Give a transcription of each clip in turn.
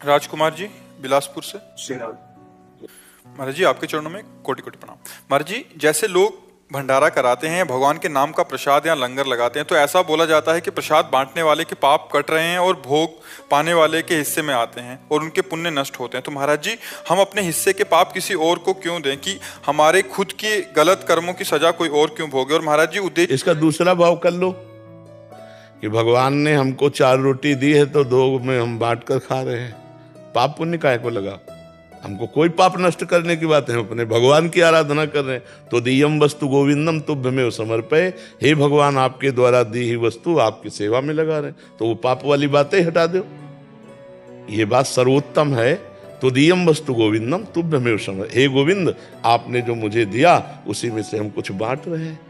राजकुमार जी, बिलासपुर से। श्री राम। महाराज जी, आपके चरणों में कोटि कोटि प्रणाम। महाराज जी, जैसे लोग भंडारा कराते हैं, भगवान के नाम का प्रसाद या लंगर लगाते हैं, तो ऐसा बोला जाता है कि प्रसाद बांटने वाले के पाप कट रहे हैं और भोग पाने वाले के हिस्से में आते हैं और उनके पुण्य नष्ट होते हैं। तो महाराज जी, हम अपने हिस्से के पाप किसी और को क्यों दें कि हमारे खुद के गलत कर्मों की सजा कोई और क्यों भोगे? और महाराज जी, उद्देश्य इसका दूसरा भाव कर लो कि भगवान ने हमको 4 रोटी दी है तो 2 में हम बांट कर खा रहे हैं। पाप पुण्य काहे को लगा? हमको कोई पाप नष्ट करने की बात है, हम अपने भगवान की आराधना कर रहे हैं। तो दियम वस्तु गोविंदम तुभ्यमेव समर्पये, हे भगवान आपके द्वारा दी हुई वस्तु आपकी सेवा में लगा रहे हैं, तो वो पाप वाली बातें हटा दो। ये बात सर्वोत्तम है। तो दियम वस्तु गोविंदम तुभ्यमेव समर्पये, हे गोविंद आपने जो मुझे दिया उसी में से हम कुछ बांट रहे हैं।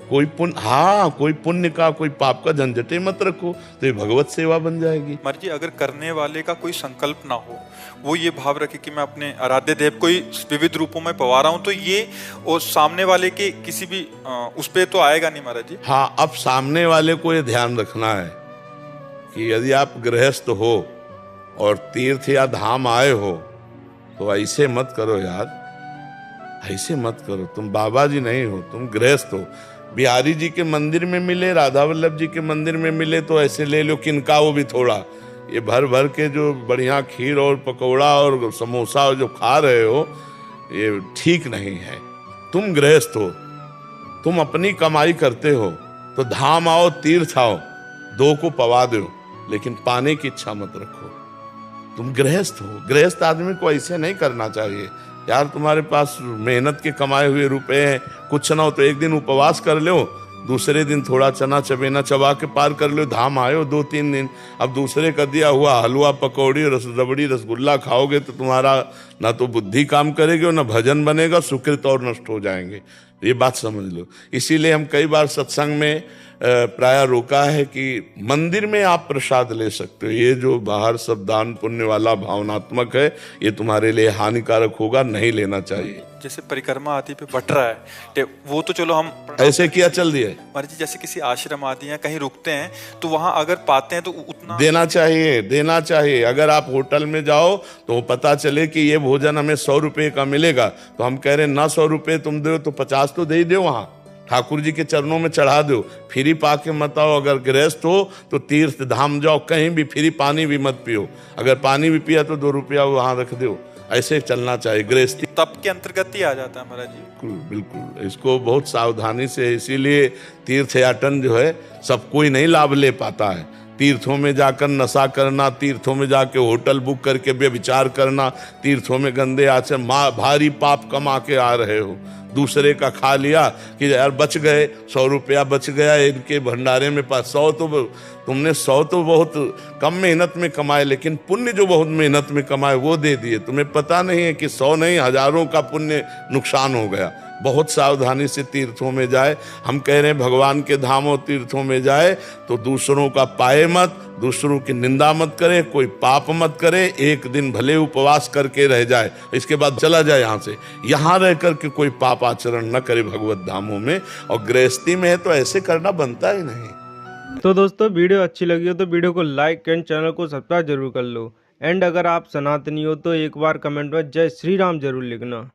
कोई पुण्य का कोई पाप का झंझटे मत रखो, तो ये भगवत सेवा बन जाएगी। महाराज जी, अगर करने वाले का कोई संकल्प ना हो, वो ये भाव रखे कि मैं अपने आराध्य देव को ही विविध रूपों में पवा रहा हूं, तो ये और सामने वाले के किसी भी उस पे तो आएगा नहीं महाराज जी। हाँ, अब सामने वाले को ये ध्यान रखना है कि यदि आप गृहस्थ हो और तीर्थ या धाम आए हो तो ऐसे मत करो यार, ऐसे मत करो। तुम बाबा जी नहीं हो, तुम गृहस्थ हो। बिहारी जी के मंदिर में मिले, राधा वल्लभ जी के मंदिर में मिले तो ऐसे ले लो किनका, वो भी थोड़ा। ये भर भर के जो बढ़िया खीर और पकौड़ा और समोसा जो खा रहे हो, ये ठीक नहीं है। तुम गृहस्थ हो, तुम अपनी कमाई करते हो, तो धाम आओ तीर्थ आओ, 2 को पवा दो, लेकिन पाने की इच्छा मत रखो। तुम गृहस्थ हो, गृहस्थ आदमी को ऐसे नहीं करना चाहिए यार। तुम्हारे पास मेहनत के कमाए हुए रुपए हैं, कुछ ना हो तो एक दिन उपवास कर लो, दूसरे दिन थोड़ा चना चबेना चबा के पार कर लो। धाम आयो 2-3 दिन, अब दूसरे का दिया हुआ हलवा पकौड़ी रबड़ी रसगुल्ला खाओगे तो तुम्हारा ना तो बुद्धि काम करेगी और ना भजन बनेगा, सुकृत और नष्ट हो जाएंगे। ये बात समझ लो। इसीलिए हम कई बार सत्संग में प्राय रोका है कि मंदिर में आप प्रसाद ले सकते हो, ये जो बाहर सब दान पुण्य वाला भावनात्मक है, ये तुम्हारे लिए हानिकारक होगा, नहीं लेना चाहिए। जैसे परिक्रमा आदि पे बट रहा है, वो तो चलो हम ऐसे किया चल दिए। महाराज जी, जैसे किसी आश्रम आदि या कहीं रुकते हैं तो वहां अगर पाते हैं तो उतना देना चाहिए, देना चाहिए। अगर आप होटल में जाओ तो पता चले कि ये भोजन हमें 100 रुपये का मिलेगा, तो हम कह रहे हैं ना 100 रुपये तुम दो तो 50 तो दे ही दो, वहां ठाकुर जी के चरणों में चढ़ा दो। फ्री पाके मत आओ। अगर गृहस्थ हो तो तीर्थ धाम जाओ, कहीं भी फ्री पानी भी मत पियो। अगर पानी भी पिया तो 2 रुपया वहां रख दो। ऐसे चलना चाहिए। गृहस्थी तप के अंतर्गत ही आ जाता है महाराज जी। बिल्कुल बिल्कुल, इसको बहुत सावधानी से, इसीलिए तीर्थयाटन जो है सब कोई नहीं लाभ ले पाता है। तीर्थों में जाकर नशा करना, तीर्थों में जाके होटल बुक करके व्यभिचार करना, तीर्थों में गंदे आचरण, भारी पाप कमा के आ रहे हो। दूसरे का खा लिया कि यार बच गए, 100 रुपया बच गया इनके भंडारे में। 100 तो तुमने 100 तो बहुत कम मेहनत में कमाए, लेकिन पुण्य जो बहुत मेहनत में कमाए वो दे दिए। तुम्हें पता नहीं है कि 100 नहीं हजारों का पुण्य नुकसान हो गया। बहुत सावधानी से तीर्थों में जाए। हम कह रहे हैं भगवान के धामों तीर्थों में जाए तो दूसरों का पाए मत, दूसरों की निंदा मत करे, कोई पाप मत करे। एक दिन भले उपवास करके रह जाए, इसके बाद चला जाए यहाँ से। यहाँ रह करके कोई पाप आचरण न करे भगवत धामों में। और गृहस्थी में है तो ऐसे करना बनता ही नहीं। तो दोस्तों, वीडियो अच्छी लगी हो तो वीडियो को लाइक एंड चैनल को सब्सक्राइब जरूर कर लो। एंड अगर आप सनातनी हो तो एक बार कमेंट में जय श्री राम जरूर लिखना।